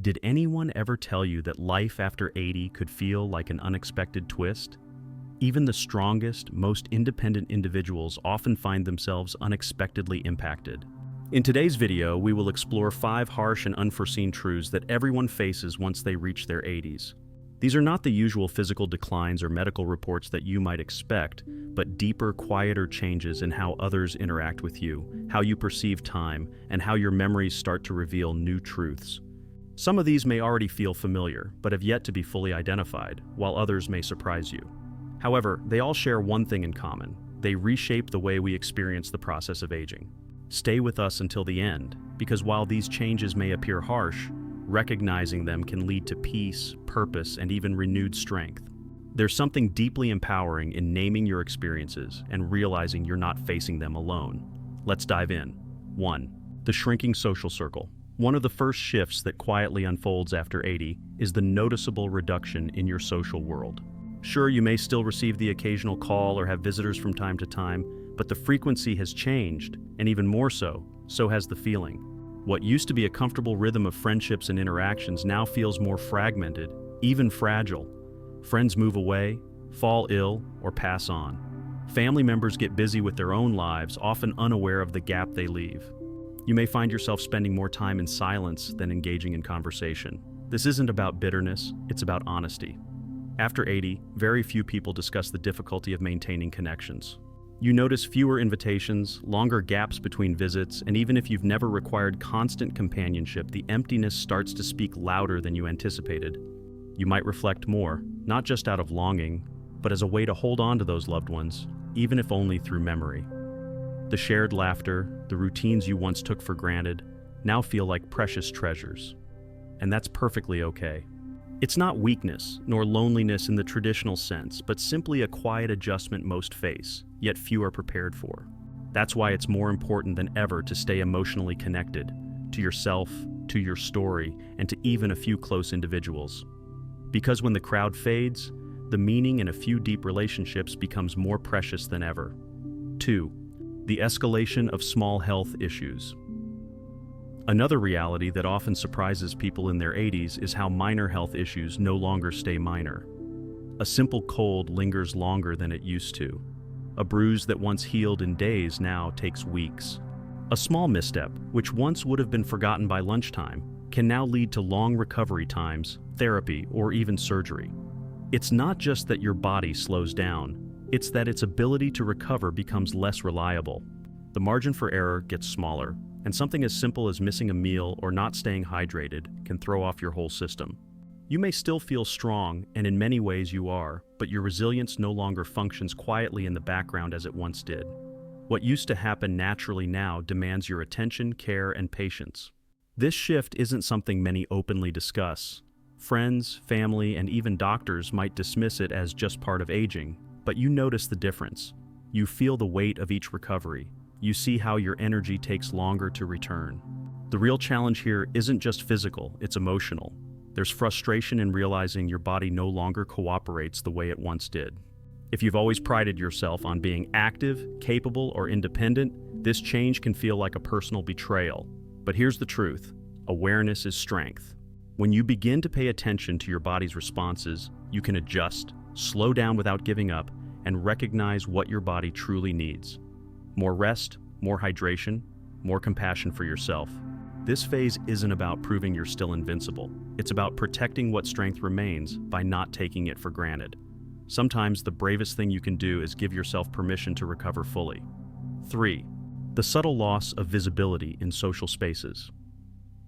Did anyone ever tell you that life after 80 could feel like an unexpected twist? Even the strongest, most independent individuals often find themselves unexpectedly impacted. In today's video, we will explore 5 harsh and unforeseen truths that everyone faces once they reach their 80s. These are not the usual physical declines or medical reports that you might expect, but deeper, quieter changes in how others interact with you, how you perceive time, and how your memories start to reveal new truths. Some of these may already feel familiar, but have yet to be fully identified, while others may surprise you. However, they all share one thing in common: they reshape the way we experience the process of aging. Stay with us until the end, because while these changes may appear harsh, recognizing them can lead to peace, purpose, and even renewed strength. There's something deeply empowering in naming your experiences and realizing you're not facing them alone. Let's dive in. 1. The shrinking social circle. One of the first shifts that quietly unfolds after 80 is the noticeable reduction in your social world. Sure, you may still receive the occasional call or have visitors from time to time, but the frequency has changed, and even more so has the feeling. What used to be a comfortable rhythm of friendships and interactions now feels more fragmented, even fragile. Friends move away, fall ill, or pass on. Family members get busy with their own lives, often unaware of the gap they leave. You may find yourself spending more time in silence than engaging in conversation. This isn't about bitterness, it's about honesty. After 80, very few people discuss the difficulty of maintaining connections. You notice fewer invitations, longer gaps between visits, and even if you've never required constant companionship, the emptiness starts to speak louder than you anticipated. You might reflect more, not just out of longing, but as a way to hold on to those loved ones, even if only through memory. The shared laughter, the routines you once took for granted, now feel like precious treasures. And that's perfectly okay. It's not weakness, nor loneliness in the traditional sense, but simply a quiet adjustment most face, yet few are prepared for. That's why it's more important than ever to stay emotionally connected, to yourself, to your story, and to even a few close individuals. Because when the crowd fades, the meaning in a few deep relationships becomes more precious than ever. 2. The escalation of small health issues. Another reality that often surprises people in their 80s is how minor health issues no longer stay minor. A simple cold lingers longer than it used to. A bruise that once healed in days now takes weeks. A small misstep, which once would have been forgotten by lunchtime, can now lead to long recovery times, therapy, or even surgery. It's not just that your body slows down, it's that its ability to recover becomes less reliable. The margin for error gets smaller, and something as simple as missing a meal or not staying hydrated can throw off your whole system. You may still feel strong, and in many ways you are, but your resilience no longer functions quietly in the background as it once did. What used to happen naturally now demands your attention, care, and patience. This shift isn't something many openly discuss. Friends, family, and even doctors might dismiss it as just part of aging, but you notice the difference. You feel the weight of each recovery. You see how your energy takes longer to return. The real challenge here isn't just physical, it's emotional. There's frustration in realizing your body no longer cooperates the way it once did. If you've always prided yourself on being active, capable, or independent, this change can feel like a personal betrayal. But here's the truth: awareness is strength. When you begin to pay attention to your body's responses, you can adjust, slow down without giving up, and recognize what your body truly needs. More rest, more hydration, more compassion for yourself. This phase isn't about proving you're still invincible. It's about protecting what strength remains by not taking it for granted. Sometimes the bravest thing you can do is give yourself permission to recover fully. 3. The subtle loss of visibility in social spaces.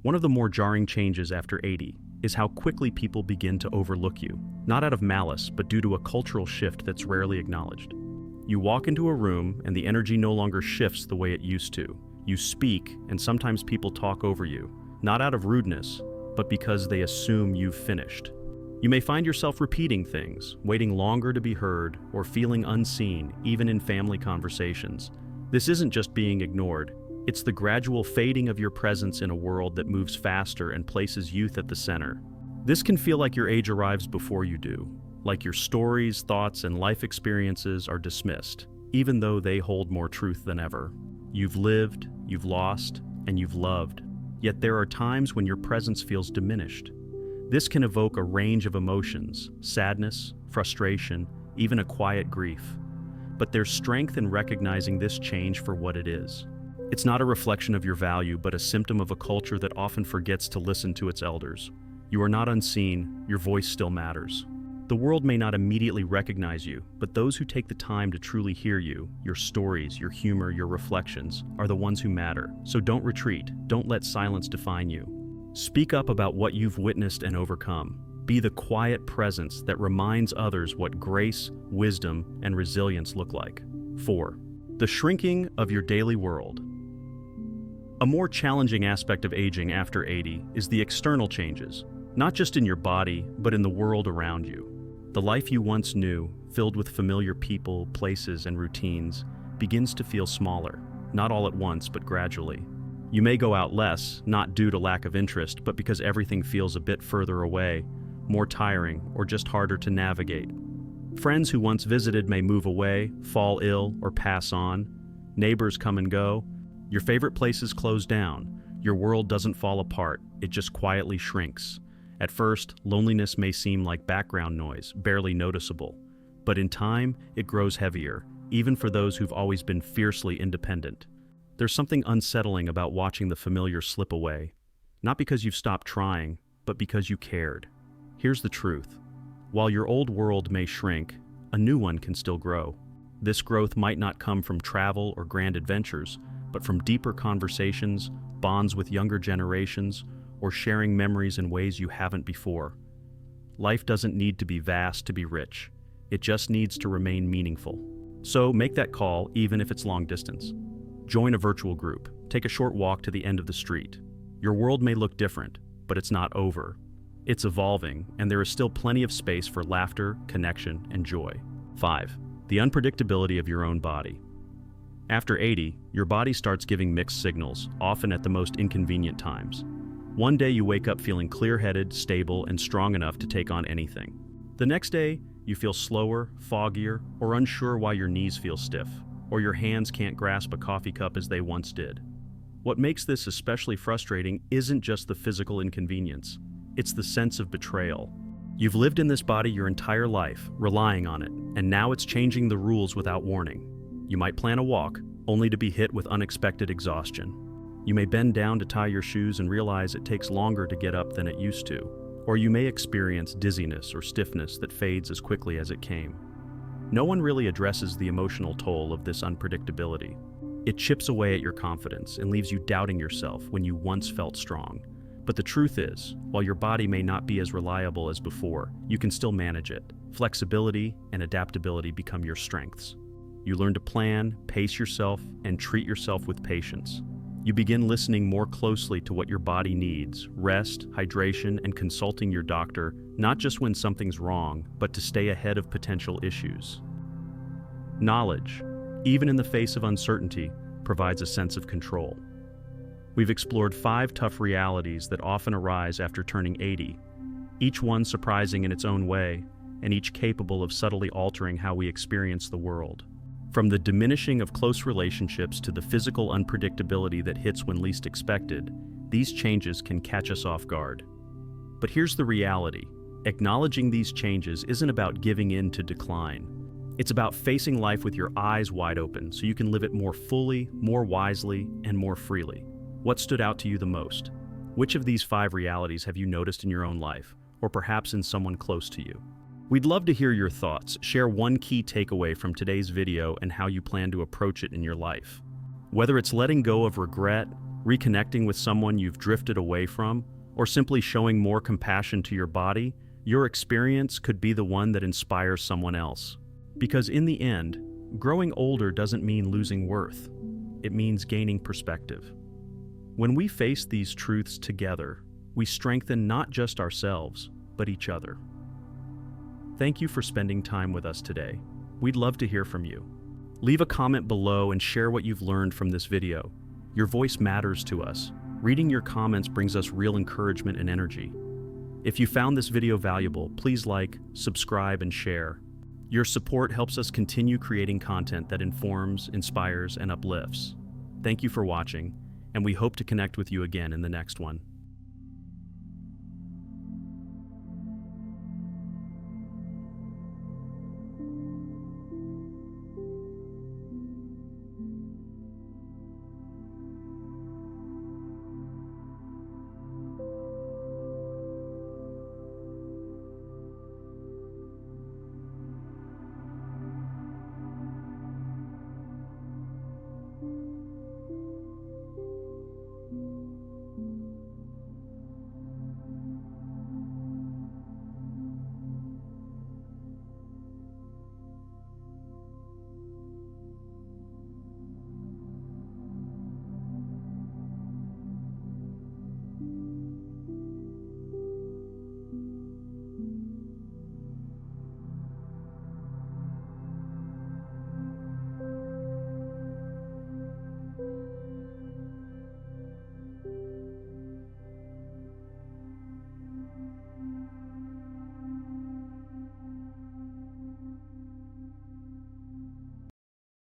One of the more jarring changes after 80 is how quickly people begin to overlook you, not out of malice, but due to a cultural shift that's rarely acknowledged. You walk into a room and the energy no longer shifts the way it used to. You speak, and sometimes people talk over you, not out of rudeness, but because they assume you've finished. You may find yourself repeating things, waiting longer to be heard, or feeling unseen, even in family conversations. This isn't just being ignored. It's the gradual fading of your presence in a world that moves faster and places youth at the center. This can feel like your age arrives before you do, like your stories, thoughts, and life experiences are dismissed, even though they hold more truth than ever. You've lived, you've lost, and you've loved. Yet there are times when your presence feels diminished. This can evoke a range of emotions: sadness, frustration, even a quiet grief. But there's strength in recognizing this change for what it is. It's not a reflection of your value, but a symptom of a culture that often forgets to listen to its elders. You are not unseen, your voice still matters. The world may not immediately recognize you, but those who take the time to truly hear you, your stories, your humor, your reflections, are the ones who matter. So don't retreat, don't let silence define you. Speak up about what you've witnessed and overcome. Be the quiet presence that reminds others what grace, wisdom, and resilience look like. 4. The shrinking of your daily world. A more challenging aspect of aging after 80 is the external changes, not just in your body, but in the world around you. The life you once knew, filled with familiar people, places, and routines, begins to feel smaller, not all at once, but gradually. You may go out less, not due to lack of interest, but because everything feels a bit further away, more tiring, or just harder to navigate. Friends who once visited may move away, fall ill, or pass on. Neighbors come and go. Your favorite places close down. Your world doesn't fall apart, it just quietly shrinks. At first, loneliness may seem like background noise, barely noticeable. But in time, it grows heavier, even for those who've always been fiercely independent. There's something unsettling about watching the familiar slip away. Not because you've stopped trying, but because you cared. Here's the truth. While your old world may shrink, a new one can still grow. This growth might not come from travel or grand adventures, but from deeper conversations, bonds with younger generations, or sharing memories in ways you haven't before. Life doesn't need to be vast to be rich. It just needs to remain meaningful. So make that call, even if it's long distance. Join a virtual group. Take a short walk to the end of the street. Your world may look different, but it's not over. It's evolving, and there is still plenty of space for laughter, connection, and joy. 5. The unpredictability of your own body. After 80, your body starts giving mixed signals, often at the most inconvenient times. One day you wake up feeling clear-headed, stable, and strong enough to take on anything. The next day, you feel slower, foggier, or unsure why your knees feel stiff, or your hands can't grasp a coffee cup as they once did. What makes this especially frustrating isn't just the physical inconvenience, it's the sense of betrayal. You've lived in this body your entire life, relying on it, and now it's changing the rules without warning. You might plan a walk, only to be hit with unexpected exhaustion. You may bend down to tie your shoes and realize it takes longer to get up than it used to. Or you may experience dizziness or stiffness that fades as quickly as it came. No one really addresses the emotional toll of this unpredictability. It chips away at your confidence and leaves you doubting yourself when you once felt strong. But the truth is, while your body may not be as reliable as before, you can still manage it. Flexibility and adaptability become your strengths. You learn to plan, pace yourself, and treat yourself with patience. You begin listening more closely to what your body needs: rest, hydration, and consulting your doctor, not just when something's wrong, but to stay ahead of potential issues. Knowledge, even in the face of uncertainty, provides a sense of control. We've explored 5 tough realities that often arise after turning 80, each one surprising in its own way, and each capable of subtly altering how we experience the world. From the diminishing of close relationships to the physical unpredictability that hits when least expected, these changes can catch us off guard. But here's the reality. Acknowledging these changes isn't about giving in to decline. It's about facing life with your eyes wide open so you can live it more fully, more wisely, and more freely. What stood out to you the most? Which of these 5 realities have you noticed in your own life, or perhaps in someone close to you? We'd love to hear your thoughts. Share one key takeaway from today's video and how you plan to approach it in your life. Whether it's letting go of regret, reconnecting with someone you've drifted away from, or simply showing more compassion to your body, your experience could be the one that inspires someone else. Because in the end, growing older doesn't mean losing worth. It means gaining perspective. When we face these truths together, we strengthen not just ourselves, but each other. Thank you for spending time with us today. We'd love to hear from you. Leave a comment below and share what you've learned from this video. Your voice matters to us. Reading your comments brings us real encouragement and energy. If you found this video valuable, please like, subscribe, and share. Your support helps us continue creating content that informs, inspires, and uplifts. Thank you for watching, and we hope to connect with you again in the next one.